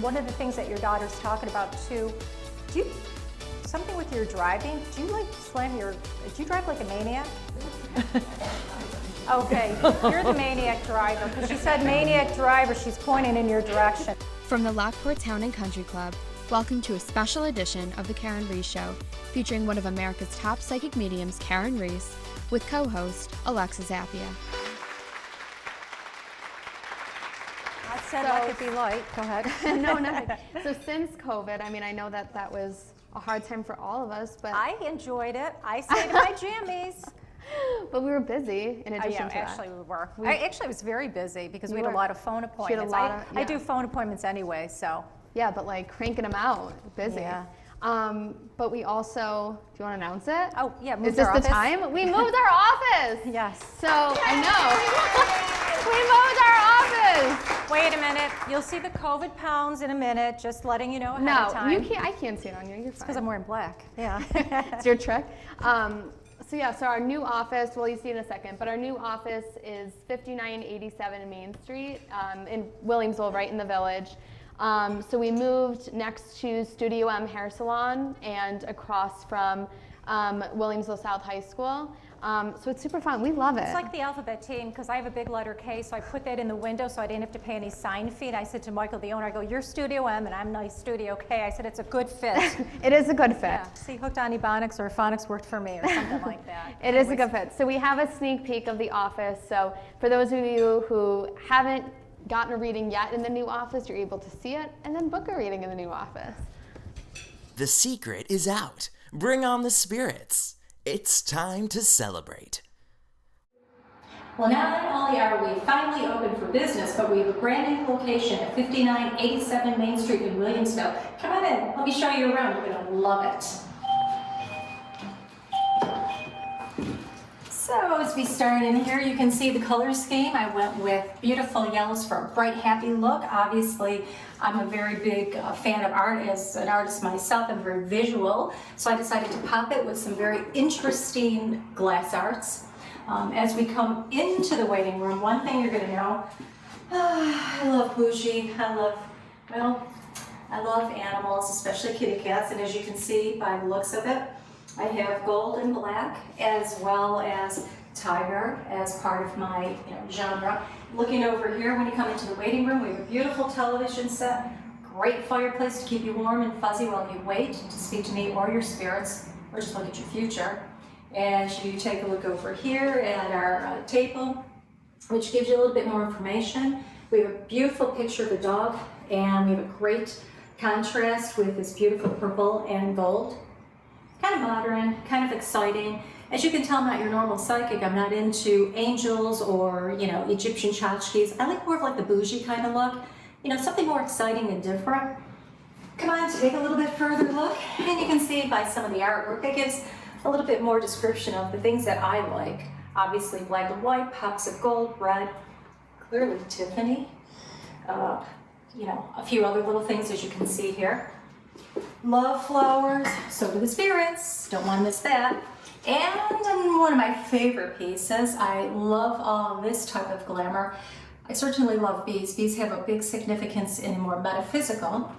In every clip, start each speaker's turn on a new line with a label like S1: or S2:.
S1: one of the things that your daughter's talking about too, do you, something with your driving, do you like slam your, do you drive like a maniac? Okay, you're the maniac driver, because she said maniac driver, she's pointing in your direction.
S2: From the Lockport Town and Country Club, welcome to a special edition of the Karyn Reece Show, featuring one of America's top psychic mediums, Karyn Reece, with co-host Alexis Appia.
S1: I said let it be light. Go ahead.
S3: No, nothing. So since COVID, I mean, I know that that was a hard time for all of us, but
S1: I enjoyed it. I stayed in my jammies.
S3: But we were busy in addition to that.
S1: Actually we were. I actually was very busy because we had a lot of phone appointments. I do phone appointments anyway, so.
S3: Yeah, but like cranking them out, busy.
S1: Yeah.
S3: But we also, do you want to announce it?
S1: Oh, yeah,
S3: Is this the time? We moved our office!
S1: Yes.
S3: So, I know. We moved our office!
S1: Wait a minute. You'll see the COVID pounds in a minute, just letting you know ahead of time.
S3: No, you can't, I can't see it on you. You're fine.
S1: It's because I'm wearing black. Yeah.
S3: It's your trick. So yeah, so our new office, well, you see in a second, but our new office is 5987 Main Street in Williamsville, right in the village. So we moved next to Studio M Hair Salon and across from Williamsville South High School. So it's super fun. We love it.
S1: It's like the alphabet team, because I have a big letter K, so I put that in the window so I didn't have to pay any sign fee. And I said to Michael, the owner, I go, you're Studio M and I'm nice Studio K. I said, it's a good fit.
S3: It is a good fit.
S1: Yeah. See, Hooked on Ebonics or Phonics worked for me or something like that.
S3: It is a good fit. So we have a sneak peek of the office. So for those of you who haven't gotten a reading yet in the new office, you're able to see it and then book a reading in the new office.
S4: The secret is out. Bring on the spirits. It's time to celebrate.
S5: Well, not only are we finally open for business, but we have a brand new location at 5987 Main Street in Williamsville. Come on in, let me show you around. You're gonna love it. So as we start in here, you can see the color scheme. I went with beautiful yellows for a bright, happy look. Obviously, I'm a very big fan of art. As an artist myself, I'm very visual. So I decided to pop it with some very interesting glass arts. As we come into the waiting room, one thing you're gonna know, I love bougie. I love animals, especially kitty cats. And as you can see by the looks of it, I have gold and black as well as tiger as part of my genre. Looking over here, when you come into the waiting room, we have a beautiful television set, great fireplace to keep you warm and fuzzy while you wait to speak to me or your spirits, or just look at your future. As you take a look over here at our table, which gives you a little bit more information, we have a beautiful picture of a dog, and we have a great contrast with this beautiful purple and gold. Kind of modern, kind of exciting. As you can tell, I'm not your normal psychic. I'm not into angels or, Egyptian tchotchkes. I like more of like the bougie kind of look. Something more exciting and different. Come on, take a little bit further look, and you can see by some of the artwork that gives a little bit more description of the things that I like. Obviously, black and white, pops of gold, red, clearly Tiffany. A few other little things as you can see here. Love flowers, so do the spirits, don't want to miss that. And one of my favorite pieces, I love all this type of glamour. I certainly love bees. Bees have a big significance in more metaphysical.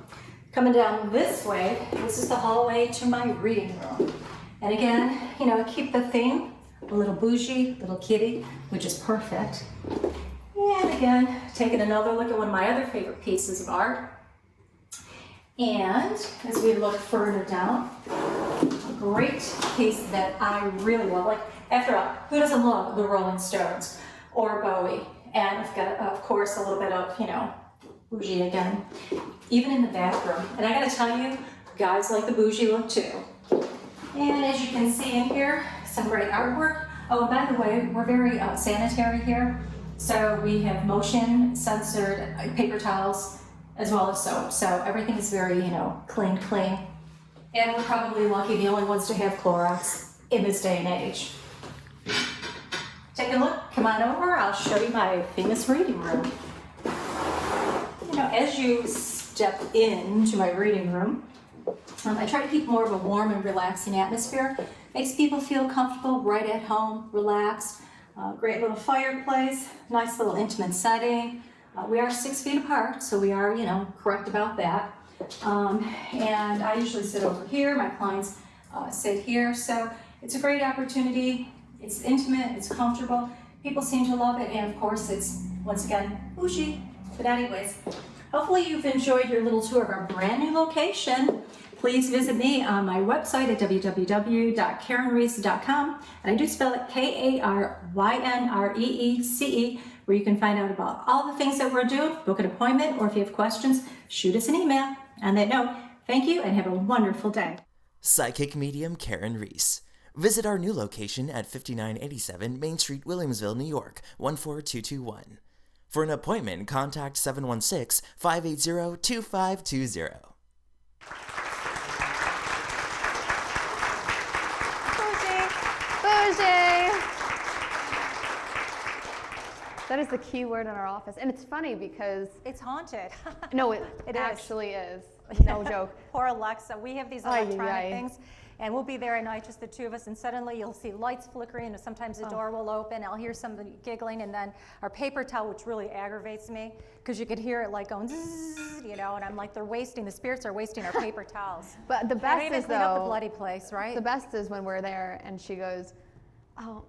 S5: Coming down this way, this is the hallway to my reading room. And again, keep the theme, a little bougie, little kitty, which is perfect. And again, taking another look at one of my other favorite pieces of art. And as we look further down, a great piece that I really love. Like, after all, who doesn't love the Rolling Stones or Bowie? And I've got, of course, a little bit of, bougie again, even in the bathroom. And I gotta tell you, guys like the bougie look too. And as you can see in here, some great artwork. Oh, and by the way, we're very sanitary here. So we have motion censored paper towels, as well as soap. So everything is very, clean. And we're probably lucky, the only ones to have Clorox in this day and age. Take a look, come on over, I'll show you my famous reading room. As you step into my reading room, I try to keep more of a warm and relaxing atmosphere. Makes people feel comfortable, right at home, relaxed. Great little fireplace, nice little intimate setting. We are 6 feet apart, so we are, correct about that. And I usually sit over here. My clients sit here. So it's a great opportunity. It's intimate. It's comfortable. People seem to love it. And of course, it's, once again, bougie. But anyways, hopefully you've enjoyed your little tour of our brand new location. Please visit me on my website at www.karynreece.com. And I do spell it Karynreece, where you can find out about all the things that we're doing, book an appointment, or if you have questions, shoot us an email. On that note, thank you and have a wonderful day.
S4: Psychic medium Karyn Reece. Visit our new location at 5987 Main Street, Williamsville, New York, 14221. For an appointment, contact 716-580-2520.
S3: Bougie. That is the key word in our office. And it's funny because...
S1: It's haunted.
S3: No, it
S1: It is.
S3: actually is. No joke.
S1: Poor Alexa. We have these
S3: Ay,
S1: electronic
S3: ay.
S1: things, and we'll be there at night, just the two of us, and suddenly you'll see lights flickering, and sometimes the door will open. I'll hear somebody giggling, and then our paper towel, which really aggravates me, because you could hear it like going zzz, and I'm like, the spirits are wasting our paper towels.
S3: But the
S1: I
S3: best
S1: don't even
S3: is,
S1: clean up the
S3: though,
S1: bloody place, right?
S3: the best is when we're there and she goes, oh,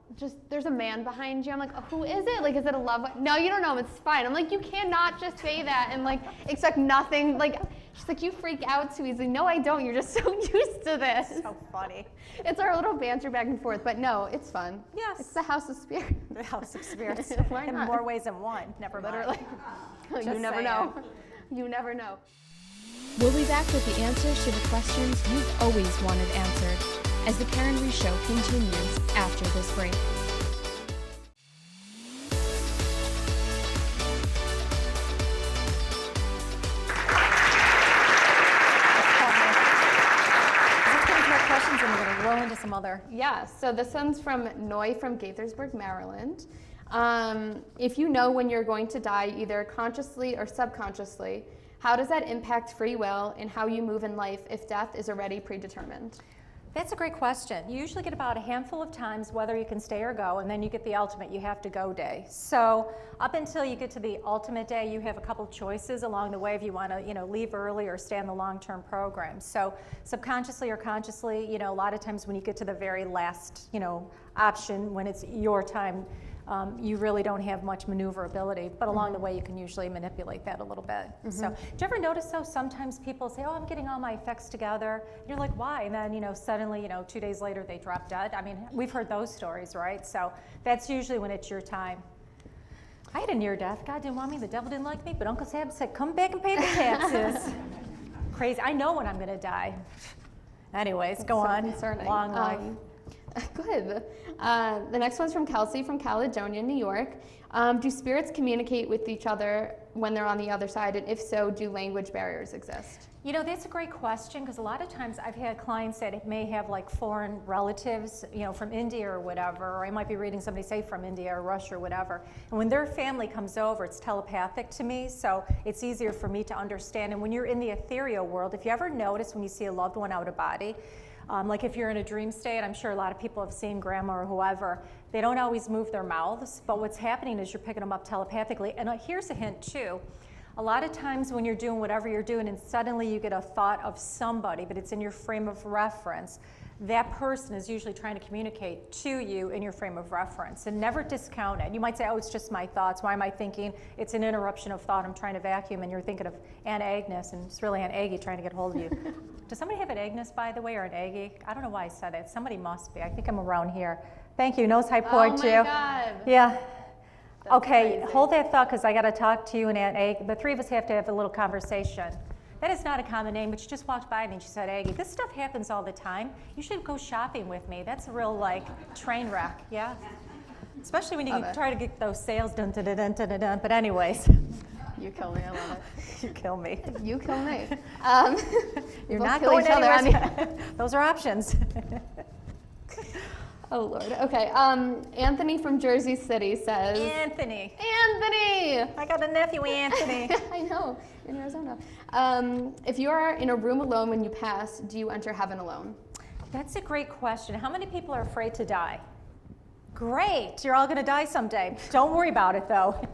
S3: there's a man behind you. I'm like, oh, who is it? Like, is it a loved one? No, you don't know him. It's fine. I'm like, you cannot just say that and like expect nothing. Like, she's like, you freak out too easily. No, I don't. You're just so used to this.
S1: So funny.
S3: It's our little banter back and forth, but no, it's fun.
S1: Yes.
S3: It's the house of spirits.
S1: The House of Spirits.
S3: Why
S1: In
S3: not?
S1: more ways than one. Never mind.
S3: Literally. You
S1: Just
S3: never
S1: saying.
S3: know. You never know.
S2: We'll be back with the answers to the questions you've always wanted answered as the Karyn Reece Show continues after this break.
S1: Questions, and we're going to roll into some other.
S3: Yeah, so this one's from Noy from Gaithersburg, Maryland. If you know when you're going to die, either consciously or subconsciously, how does that impact free will and how you move in life if death is already predetermined?
S1: That's a great question. You usually get about a handful of times whether you can stay or go, and then you get the ultimate you have to go day. So up until you get to the ultimate day, you have a couple choices along the way if you want to, leave early or stay on the long-term program. So subconsciously or consciously, a lot of times when you get to the very last, option, when it's your time, you really don't have much maneuverability, but along the way you can usually manipulate that a little bit. So do you ever notice though, sometimes people say, oh, I'm getting all my effects together. And you're like, why? And then, suddenly, 2 days later they drop dead. I mean, we've heard those stories, right? So that's usually when it's your time. I had a near death. God didn't want me, the devil didn't like me, but Uncle Sam said, come back and pay the taxes. Crazy. I know when I'm gonna die. Anyways, go on.
S3: Concerning.
S1: Long life.
S3: Good. The next one's from Kelsey from Caledonia, New York. Do spirits communicate with each other when they're on the other side? And if so, do language barriers exist?
S1: That's a great question, because a lot of times I've had clients that may have like foreign relatives, from India or whatever, or I might be reading somebody say from India or Russia or whatever. And when their family comes over, it's telepathic to me, so it's easier for me to understand. And when you're in the ethereal world, if you ever notice when you see a loved one out of body, like if you're in a dream state, I'm sure a lot of people have seen grandma or whoever, they don't always move their mouths, but what's happening is you're picking them up telepathically. And here's a hint too. A lot of times when you're doing whatever you're doing and suddenly you get a thought of somebody, but it's in your frame of reference, that person is usually trying to communicate to you in your frame of reference. And never discount it. You might say, oh, it's just my thoughts. Why am I thinking? It's an interruption of thought. I'm trying to vacuum, and you're thinking of Aunt Agnes, and it's really Aunt Aggie trying to get hold of you. Does somebody have an Agnes, by the way, or an Aggie? I don't know why I said it. Somebody must be. I think I'm around here. Thank you. Nose high point,
S3: oh
S1: too.
S3: my God.
S1: Yeah.
S3: That's
S1: Okay,
S3: crazy.
S1: hold that thought, because I got to talk to you and Aunt Aggie. The three of us have to have a little conversation. That is not a common name, but she just walked by me and she said, Aggie, this stuff happens all the time. You should go shopping with me. That's a real, train wreck, yeah? Especially when you try to get those sales done, but anyways.
S3: You kill me. I love it.
S1: You kill me.
S3: You kill me.
S1: You're
S3: both
S1: not
S3: kill
S1: going
S3: each other,
S1: anywhere. Those are options.
S3: Oh, Lord. Okay. Anthony from Jersey City says...
S1: Anthony.
S3: Anthony!
S1: I got a nephew, Anthony.
S3: I know, in Arizona. If you are in a room alone when you pass, do you enter heaven alone?
S1: That's a great question. How many people are afraid to die? Great, you're all gonna die someday. Don't worry about it though.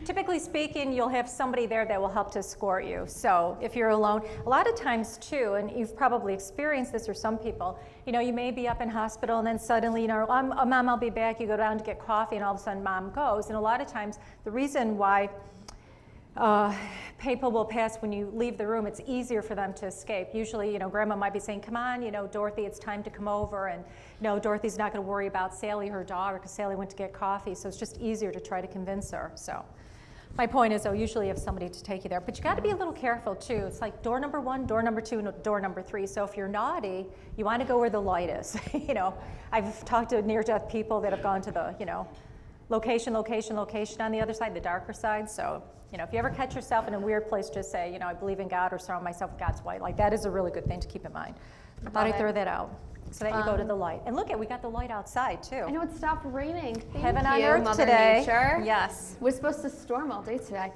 S1: Typically speaking, you'll have somebody there that will help to escort you. So if you're alone, a lot of times too, and you've probably experienced this or some people, you may be up in hospital and then suddenly, Mom, I'll be back. You go down to get coffee and all of a sudden Mom goes. And a lot of times the reason why people will pass when you leave the room, it's easier for them to escape. Usually, Grandma might be saying, come on, Dorothy, it's time to come over. And, Dorothy's not going to worry about Sally, her daughter, because Sally went to get coffee. So it's just easier to try to convince her. So my point is, usually you have somebody to take you there. But you got to be a little careful, too. It's like door number 1, door number 2, and door number 3. So if you're naughty, you want to go where the light is. I've talked to near-death people that have gone to the, location on the other side, the darker side. So, if you ever catch yourself in a weird place, just say, I believe in God or surround myself with God's light. Like, that is a really good thing to keep in mind. Thought I'd throw that out so that you go to the light. And look, we got the light outside, too.
S3: I know it stopped raining. Thank
S1: Heaven
S3: you,
S1: on earth
S3: Mother
S1: today.
S3: Nature.
S1: Yes.
S3: We're supposed to storm all day today.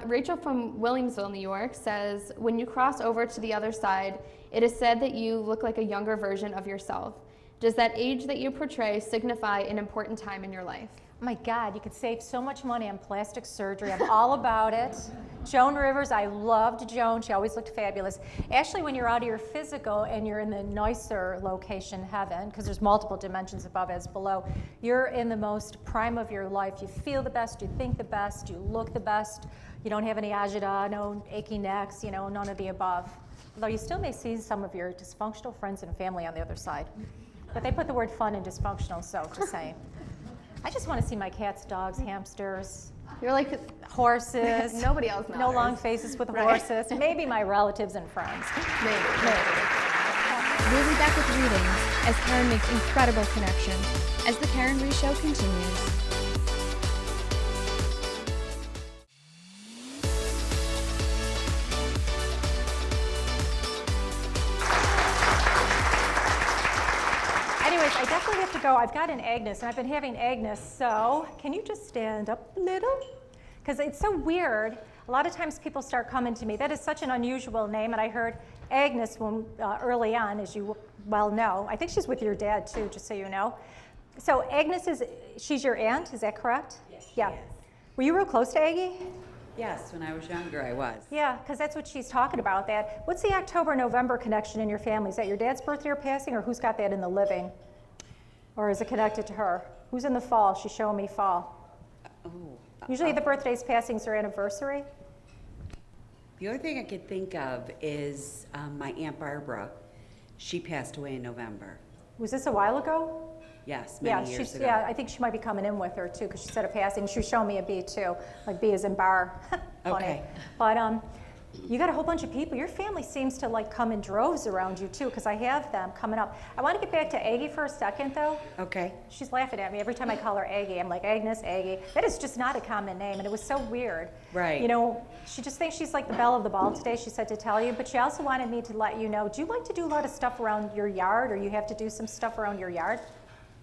S3: Rachel from Williamsville, New York says, when you cross over to the other side, it is said that you look like a younger version of yourself. Does that age that you portray signify an important time in your life?
S1: Oh my God, you could save so much money on plastic surgery. I'm all about it. Joan Rivers, I loved Joan. She always looked fabulous. Actually, when you're out of your physical and you're in the nicer location, heaven, because there's multiple dimensions above as below, you're in the most prime of your life. You feel the best, you think the best, you look the best. You don't have any agita, no achy necks, none of the above. Although you still may see some of your dysfunctional friends and family on the other side. But they put the word fun in dysfunctional, so just saying. I just want to see my cats, dogs, hamsters.
S3: You're like
S1: horses.
S3: Nobody else matters.
S1: No long faces with horses. Maybe my relatives and friends.
S3: Maybe.
S2: We'll be back with readings as Karyn makes incredible connections as the Karyn Reece Show continues.
S1: I definitely have to go. I've got an Agnes, and I've been having Agnes, so can you just stand up a little? Because it's so weird. A lot of times people start coming to me. That is such an unusual name, and I heard Agnes when, early on, as you well know. I think she's with your dad, too, just so you know. So Agnes she's your aunt, is that correct?
S6: Yes,
S1: yeah.
S6: Is.
S1: Were you real close to Aggie?
S6: Yes, when I was younger, I was.
S1: Yeah, because that's what she's talking about. That. What's the October-November connection in your family? Is that your dad's birthday or passing, or who's got that in the living? Or is it connected to her? Who's in the fall? She's showing me fall. Usually the birthdays, passings, or anniversary.
S6: The only thing I could think of is my Aunt Barbara. She passed away in November.
S1: Was this a while ago?
S6: Yes, many years ago.
S1: Yeah, I think she might be coming in with her too, because she said a passing. She was showing me a B too, like B as in bar. Funny.
S6: Okay.
S1: But you got a whole bunch of people. Your family seems to like come in droves around you too, because I have them coming up. I want to get back to Aggie for a second though.
S6: Okay.
S1: She's laughing at me every time I call her Aggie. I'm like, Agnes, Aggie. That is just not a common name, and it was so weird.
S6: Right.
S1: She just thinks she's like the belle of the ball today, she said to tell you, but she also wanted me to let you know, do you like to do a lot of stuff around your yard, or you have to do some stuff around your yard?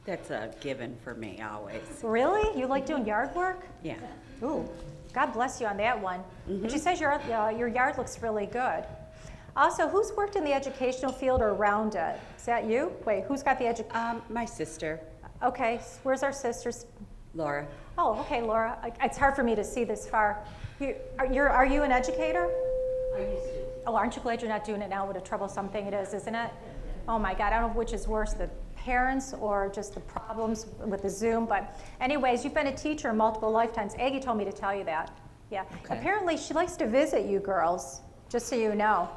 S6: That's a given for me, always.
S1: Really? You like doing yard work?
S6: Yeah.
S1: Ooh, God bless you on that one. But she says your yard looks really good. Also, who's worked in the educational field or around it? Is that you? Wait, who's got the
S6: My sister,
S1: Okay, where's our sisters?
S6: Laura.
S1: Oh, okay, Laura. It's hard for me to see this far. Are you an educator?
S6: I used to.
S1: Oh, aren't you glad you're not doing it now? What a troublesome thing it is, isn't it? Oh my God, I don't know which is worse, the parents or just the problems with the Zoom. But anyways, you've been a teacher multiple lifetimes. Aggie told me to tell you that. Yeah.
S6: Okay.
S1: Apparently she likes to visit you girls, just so you know.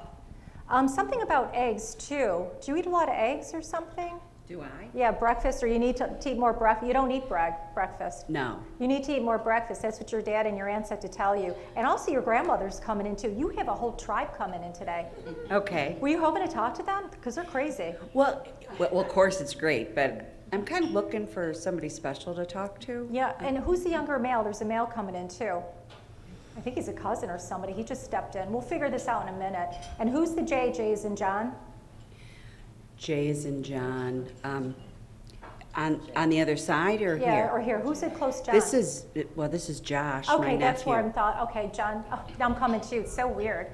S1: Something about eggs too. Do you eat a lot of eggs or something?
S6: Do I?
S1: Yeah, breakfast, or you need to eat more breakfast. You don't eat breakfast.
S6: No.
S1: You need to eat more breakfast. That's what your dad and your aunt said to tell you. And also your grandmother's coming in too. You have a whole tribe coming in today.
S6: Okay.
S1: Were you hoping to talk to them? Because they're crazy.
S6: Well, of course it's great, but I'm kind of looking for somebody special to talk to.
S1: Yeah, and who's the younger male? There's a male coming in too. I think he's a cousin or somebody. He just stepped in. We'll figure this out in a minute. And who's the J? J's and John?
S6: Jay's and John. On the other side or
S1: Yeah,
S6: here?
S1: or here. Who's the close John?
S6: This is Josh, my
S1: Okay,
S6: nephew.
S1: that's where I thought. Okay, John. Oh, now I'm coming too. It's so weird.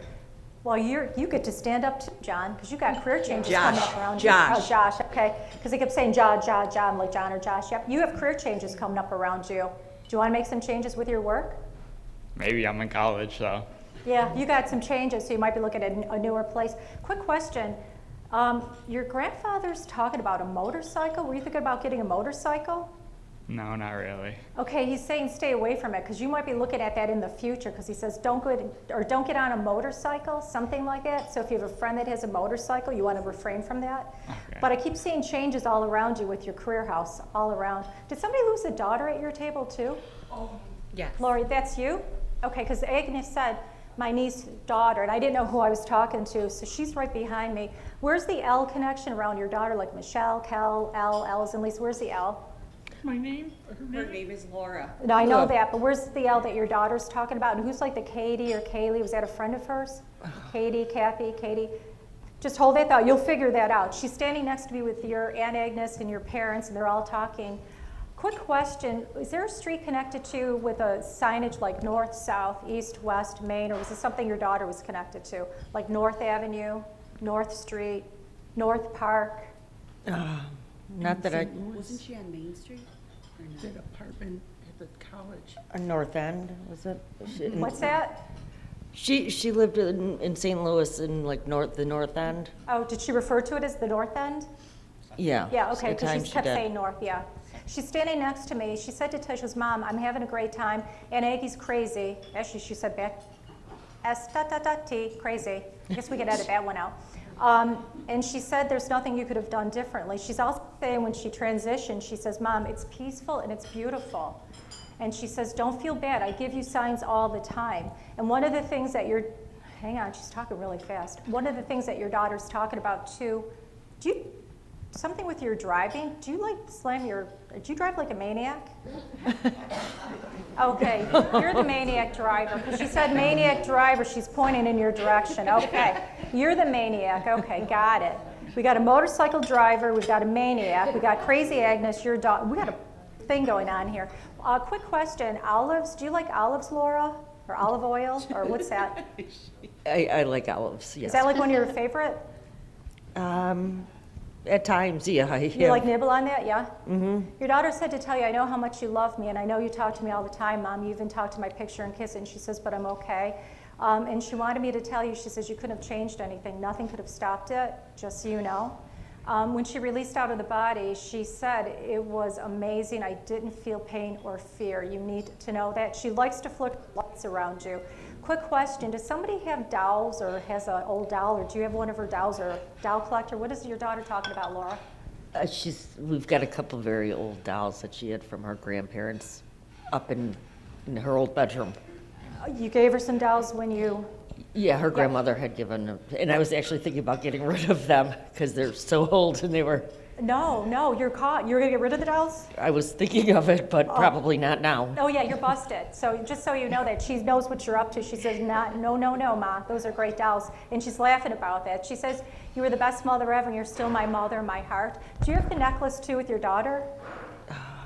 S1: Well, you get to stand up too, John, because you got career changes
S6: Josh.
S1: coming up around
S6: Josh.
S1: you. Oh, Josh, okay. Because they kept saying John, like John or Josh. Yep, you have career changes coming up around you. Do you want to make some changes with your work?
S7: Maybe. I'm in college, so.
S1: Yeah, you got some changes, so you might be looking at a newer place. Quick question. Your grandfather's talking about a motorcycle. Were you thinking about getting a motorcycle?
S7: No, not really.
S1: Okay, he's saying stay away from it because you might be looking at that in the future because he says don't get on a motorcycle, something like that. So if you have a friend that has a motorcycle, you want to refrain from that.
S7: Okay.
S1: But I keep seeing changes all around you with your career house, all around. Did somebody lose a daughter at your table too?
S6: Yes.
S1: Lori, that's you? Okay, because Agnes said my niece's daughter, and I didn't know who I was talking to, so she's right behind me. Where's the L connection around your daughter, like Michelle, Kel, L's and Lisa? Where's the L?
S6: Her name is Laura.
S1: No, I know that, but where's the L that your daughter's talking about? And who's like the Katie or Kaylee? Was that a friend of hers? Katie, Kathy, Katie? Just hold that thought. You'll figure that out. She's standing next to me with your Aunt Agnes and your parents, and they're all talking. Quick question, is there a street connected to with a signage like north, south, east, west, main, or was this something your daughter was connected to? Like North Avenue, North Street, North Park?
S8: Not that I,
S6: Wasn't she on Main Street? Or not?
S9: That apartment at the college.
S8: North End, was it?
S1: What's that?
S8: She lived in St. Louis in like the North End.
S1: Oh, did she refer to it as the North End?
S8: Yeah.
S1: Yeah, okay,
S8: at
S1: because
S8: times
S1: she kept
S8: did.
S1: saying north, yeah. She's standing next to me. She said to Tisha's mom, I'm having a great time, and Aggie's crazy. Actually, she said back, S-ta-ta-ta-T, crazy. I guess we could edit that one out. And she said there's nothing you could have done differently. She's also saying when she transitioned, she says, Mom, it's peaceful and it's beautiful. And she says, don't feel bad. I give you signs all the time. And one of the things that hang on, she's talking really fast. One of the things that your daughter's talking about too, something with your driving, do you drive like a maniac? Okay, you're the maniac driver, because she said maniac driver, she's pointing in your direction. Okay, you're the maniac, okay, got it. We got a motorcycle driver, we've got a maniac, we got crazy Agnes, your dog, we got a thing going on here. Quick question, olives, do you like olives, Laura? Or olive oil, or what's that?
S8: I like olives, yes.
S1: Is that like one of your favorite?
S8: At times, yeah.
S1: You like nibble on that, yeah? Mm-hmm. Your daughter said to tell you, I know how much you love me, and I know you talk to me all the time, Mom. You even talk to my picture and kiss it, and she says, but I'm okay. And she wanted me to tell you, she says, you couldn't have changed anything. Nothing could have stopped it, just so you know. When she released out of the body, she said, it was amazing. I didn't feel pain or fear. You need to know that. She likes to flick lights around you. Quick question, does somebody have dolls or has an old doll, or do you have one of her dolls or a doll collector? What is your daughter talking about, Laura?
S8: We've got a couple very old dolls that she had from her grandparents up in her old bedroom.
S1: You gave her some dolls when you...
S8: Yeah, her grandmother had given them, and I was actually thinking about getting rid of them because they're so old and they were...
S1: No, you're caught. You're gonna get rid of the dolls?
S8: I was thinking of it, but probably not now.
S1: Oh yeah, you're busted. So just so you know that she knows what you're up to. She says, no, Ma, those are great dolls. And she's laughing about that. She says, you were the best mother ever and you're still my mother, my heart. Do you have the necklace too with your daughter?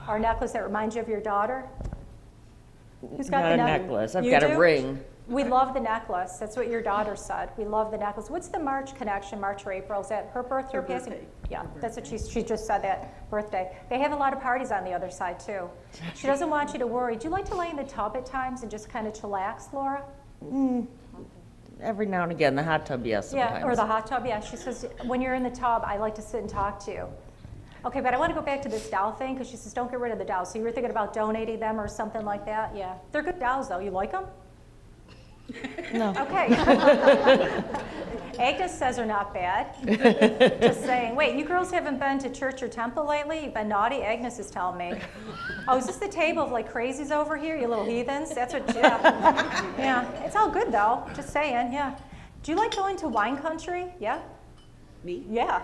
S1: Or a necklace that reminds you of your daughter? Who's got
S8: Not
S1: the
S8: a necklace, I've
S1: You
S8: got
S1: do?
S8: a ring.
S1: We love the necklace. That's what your daughter said. We love the necklace. What's the March connection, March or April? Is that her birthday or passing?
S6: birthday.
S1: Yeah, that's what she just said, that birthday. They have a lot of parties on the other side too. She doesn't want you to worry. Do you like to lay in the tub at times and just kind of chillax, Laura?
S8: Every now and again, the hot tub, yes, sometimes.
S1: Yeah, or the hot tub, yeah. She says, when you're in the tub, I like to sit and talk to you. Okay, but I want to go back to this doll thing because she says, don't get rid of the dolls. So you were thinking about donating them or something like that? Yeah. They're good dolls though. You like them?
S8: No.
S1: Okay. Agnes says they're not bad. Just saying. Wait, you girls haven't been to church or temple lately? You've been naughty? Agnes is telling me. Oh, is this the table of like crazies over here, you little heathens? That's what, yeah. Yeah, it's all good though. Just saying, yeah. Do you like going to wine country? Yeah?
S6: Me?
S1: Yeah.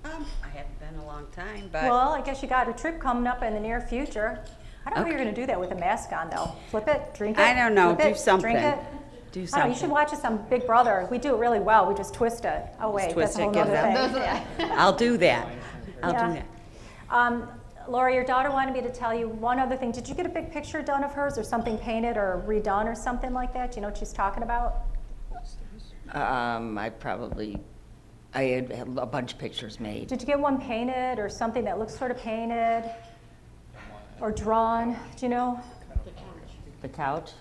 S6: I haven't been a long time, but
S1: Well, I guess you got a trip coming up in the near future. I don't know how you're going to do that with a mask on though. Flip it, drink it.
S6: I don't know,
S1: flip
S6: do
S1: it,
S6: something.
S1: Drink it.
S6: do
S1: I don't know,
S6: something.
S1: you should watch us on Big Brother. We do it really well. We just twist it. Oh wait,
S6: twist
S1: that's a
S6: it,
S1: whole
S6: give
S1: other
S6: them-
S1: thing.
S6: I'll do that. I'll
S1: Yeah.
S6: do that.
S1: Laura, your daughter wanted me to tell you one other thing. Did you get a big picture done of hers or something painted or redone or something like that? Do you know what she's talking about?
S8: I had a bunch of pictures made.
S1: Did you get one painted or something that looks sort of painted or drawn? Do you know?
S8: The couch?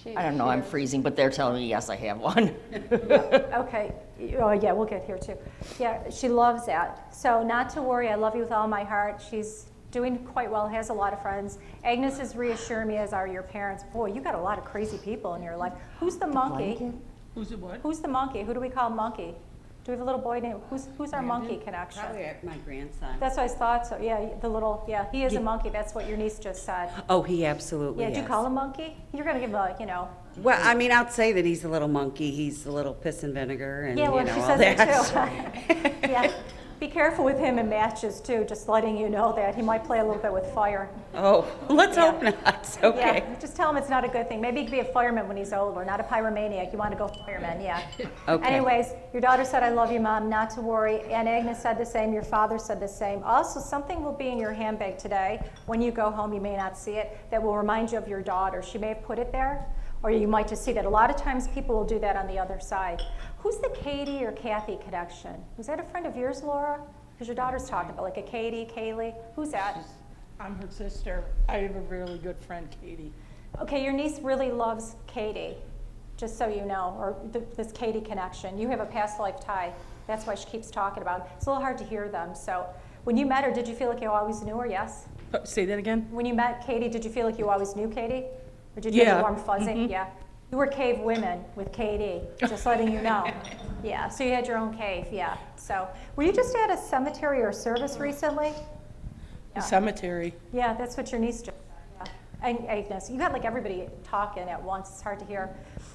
S3: She-
S8: I don't know, I'm freezing, but they're telling me, yes, I have one.
S1: Okay. Oh, yeah, we'll get here too. Yeah, she loves that. So not to worry, I love you with all my heart. She's doing quite well, has a lot of friends. Agnes is reassuring me, as are your parents. Boy, you got a lot of crazy people in your life. Who's the monkey?
S9: Who's it what?
S1: Who's the monkey? Who do we call monkey? Do we have a little boy named, who's our monkey connection?
S6: Probably my grandson.
S1: That's what I thought, so yeah, he is a monkey, that's what your niece just said.
S6: Oh, he absolutely
S1: Yeah,
S6: is.
S1: do you call him monkey? You're gonna give him a,
S6: Well, I mean, I'd say that he's a little monkey. He's a little piss and vinegar and,
S1: yeah, well,
S6: you know,
S1: she
S6: all
S1: says
S6: that.
S1: it too. Yeah, be careful with him in matches too, just letting you know that. He might play a little bit with fire.
S6: Oh, let's
S1: Yeah.
S6: hope not. Okay.
S1: Yeah, just tell him it's not a good thing. Maybe he could be a fireman when he's older, not a pyromaniac. You want to go fireman, yeah.
S6: Okay.
S1: Anyways, your daughter said, I love you, Mom, not to worry. And Agnes said the same. Your father said the same. Also, something will be in your handbag today. When you go home, you may not see it, that will remind you of your daughter. She may have put it there, or you might just see that. A lot of times people will do that on the other side. Who's the Katie or Kathy connection? Was that a friend of yours, Laura? Because your daughter's talking about like a Katie, Kaylee. Who's that?
S9: I'm her sister. I have a really good friend, Katie.
S1: Okay, your niece really loves Katie, just so you know, or this Katie connection. You have a past life tie. That's why she keeps talking about it. It's a little hard to hear them. So when you met her, did you feel like you always knew her? Yes?
S9: Say that again?
S1: When you met Katie, did you feel like you always knew Katie? Or did you have a
S9: Yeah.
S1: warm fuzzy? Yeah. You were cave women with Katie, just letting you know. Yeah, so you had your own cave, yeah. So were you just at a cemetery or service recently?
S9: The cemetery.
S1: Yeah, that's what your niece just said. Yeah. And Agnes, you got like everybody talking at once. It's hard to hear.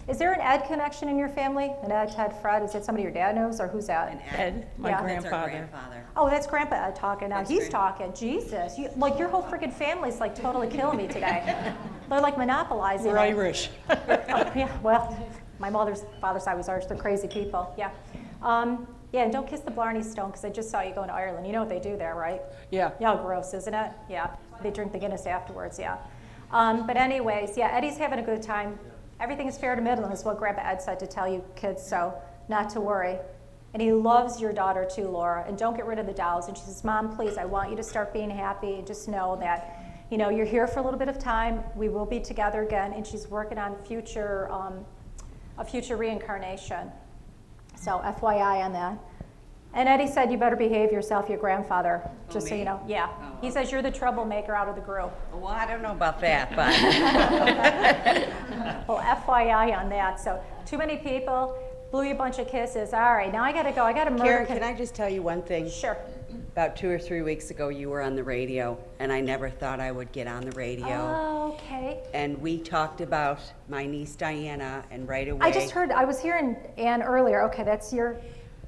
S1: Is there an Ed connection in your family? An Ed, Ted, Fred? Is it somebody your dad knows, or who's that?
S6: An
S9: Ed, my
S1: Yeah.
S6: That's our
S9: grandfather.
S6: grandfather.
S1: Oh, that's Grandpa Ed talking now.
S6: That's
S1: He's
S6: Grandpa.
S1: talking. Jesus, you, like your whole freaking family's like totally killing me today. They're like monopolizing.
S9: We're
S1: it.
S9: Irish.
S1: Oh, yeah, well, my father's side was Irish. They're crazy people. Yeah. Yeah, and don't kiss the Blarney Stone because I just saw you going to Ireland. You know what they do there, right?
S9: Yeah.
S1: Yeah, gross, isn't it? Yeah. They drink the Guinness afterwards, yeah. But anyways, yeah, Eddie's having a good time. Everything is fair to Midland is what Grandpa Ed said to tell you kids, so not to worry. And he loves your daughter too, Laura, and don't get rid of the dolls. And she says, Mom, please, I want you to start being happy and just know that, you know, you're here for a little bit of time. We will be together again, and she's working on a future reincarnation. So FYI on that. And Eddie said you better behave yourself, your grandfather, just so
S6: me?
S1: you know. Yeah.
S6: Oh,
S1: He says you're the troublemaker out of the group.
S6: Well, I don't know about that, but
S1: Well, FYI on that. So too many people, blew you a bunch of kisses. All right, now I gotta go. I got a murder.
S6: Karyn, can I just tell you one thing?
S1: Sure.
S6: About 2 or 3 weeks ago, you were on the radio, and I never thought I would get on the radio.
S1: Oh, okay.
S6: And we talked about my niece Diana, and right away.
S1: I just heard, I was hearing Ann earlier. Okay, that's your,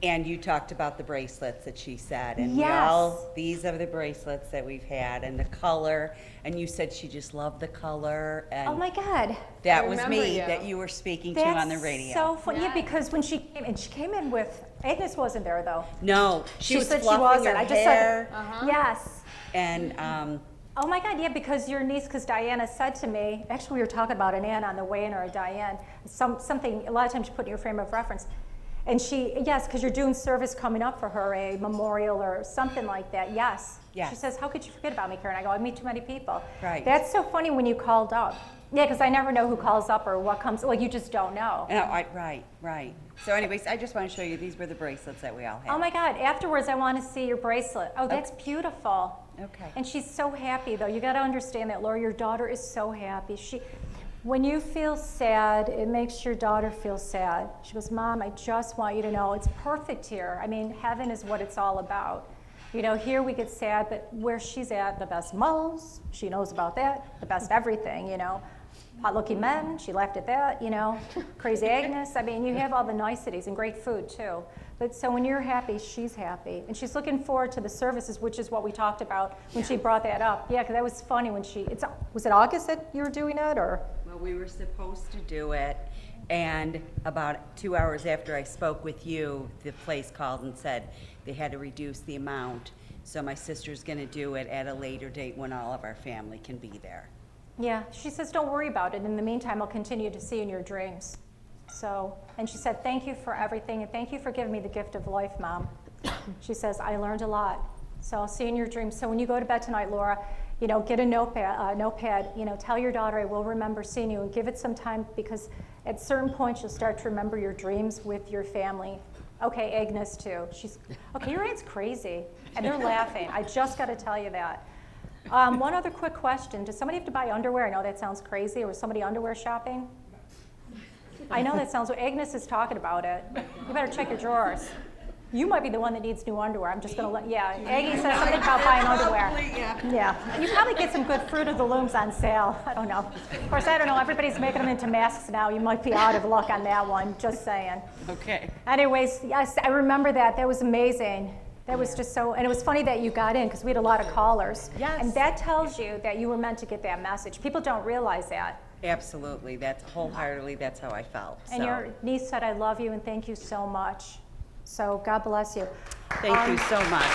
S6: And you talked about the bracelets that she said, and
S1: Yes.
S6: these are the bracelets that we've had, and the color, and you said she just loved the color, and
S1: oh my God.
S6: that
S3: I
S6: was
S3: remember
S6: me
S3: you.
S6: that you were speaking to
S1: That's
S6: on the radio.
S1: so funny. Yeah,
S3: Yes.
S1: because when she came, and she came in with, Agnes wasn't there though.
S6: No, she was
S1: said she
S6: fluffing
S1: wasn't.
S6: her
S1: I just
S6: hair,
S1: said, yes.
S6: and
S1: Oh my God, yeah, because your niece, because Diana said to me, actually we were talking about an Ann on the way in, or a Diane, something, a lot of times you put in your frame of reference. And she, yes, because you're doing service coming up for her, a memorial or something like that, yes.
S6: Yes.
S1: She says, how could you forget about me, Karyn? I go, I meet too many people.
S6: Right.
S1: That's so funny when you called up. Yeah, because I never know who calls up or what comes, like you just don't know.
S6: right. So anyways, I just want to show you, these were the bracelets that we all had.
S1: Oh my God, afterwards I want to see your bracelet. Oh, that's beautiful.
S6: Okay.
S1: And she's so happy though. You got to understand that, Laura, your daughter is so happy. When you feel sad, it makes your daughter feel sad. She goes, Mom, I just want you to know it's perfect here. I mean, heaven is what it's all about. You know, here we get sad, but where she's at, the best malls, she knows about that, the best everything, you know. Hot-looking men, she laughed at that, you know. Crazy Agnes, I mean, you have all the niceties and great food too. But so when you're happy, she's happy. And she's looking forward to the services, which is what we talked about when she brought that up. Yeah, because that was funny when was it August that you were doing it, or?
S6: Well, we were supposed to do it, and about 2 hours after I spoke with you, the place called and said they had to reduce the amount. So my sister's gonna do it at a later date when all of our family can be there.
S1: Yeah, she says don't worry about it. In the meantime, I'll continue to see you in your dreams. So, and she said, thank you for everything, and thank you for giving me the gift of life, Mom. She says, I learned a lot. So I'll see you in your dreams. So when you go to bed tonight, Laura, you know, get a notepad, you know, tell your daughter, I will remember seeing you, and give it some time, because at certain points you'll start to remember your dreams with your family. Okay, Agnes too. Okay, your aunt's crazy, and they're laughing. I just got to tell you that. One other quick question. Does somebody have to buy underwear? I know that sounds crazy. Or was somebody underwear shopping? I know that sounds, Agnes is talking about it. You better check your drawers. You might be the one that needs new underwear. I'm just going to let, yeah. Aggie says something about buying underwear. Yeah. You probably get some good Fruit of the Looms on sale. I don't know. Of course, I don't know. Everybody's making them into masks now. You might be out of luck on that one. Just saying.
S9: Okay.
S1: Anyways, yes, I remember that. That was amazing. That was just so, and it was funny that you got in because we had a lot of callers.
S6: Yes.
S1: And that tells you that you were meant to get that message. People don't realize that.
S6: Absolutely, that's wholeheartedly, that's how I felt.
S1: And
S6: so.
S1: your niece said, I love you and thank you so much. So God bless you.
S6: Thank you so much.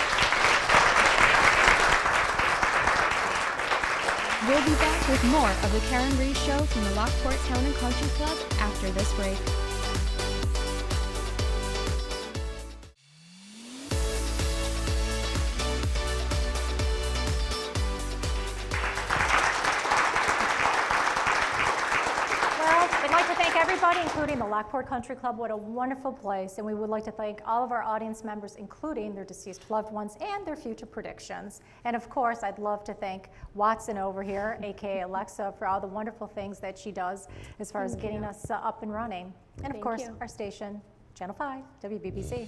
S2: We'll be back with more of the Karyn Reece Show from the Lockport Town and Country Club after this break.
S1: Everybody, including the Lockport Country Club, what a wonderful place, and we would like to thank all of our audience members, including their deceased loved ones and their future predictions. And of course, I'd love to thank Watson over here, aka Alexa, for all the wonderful things that she does as far as getting us up and running. And of course, our station, Channel 5, WBBZ.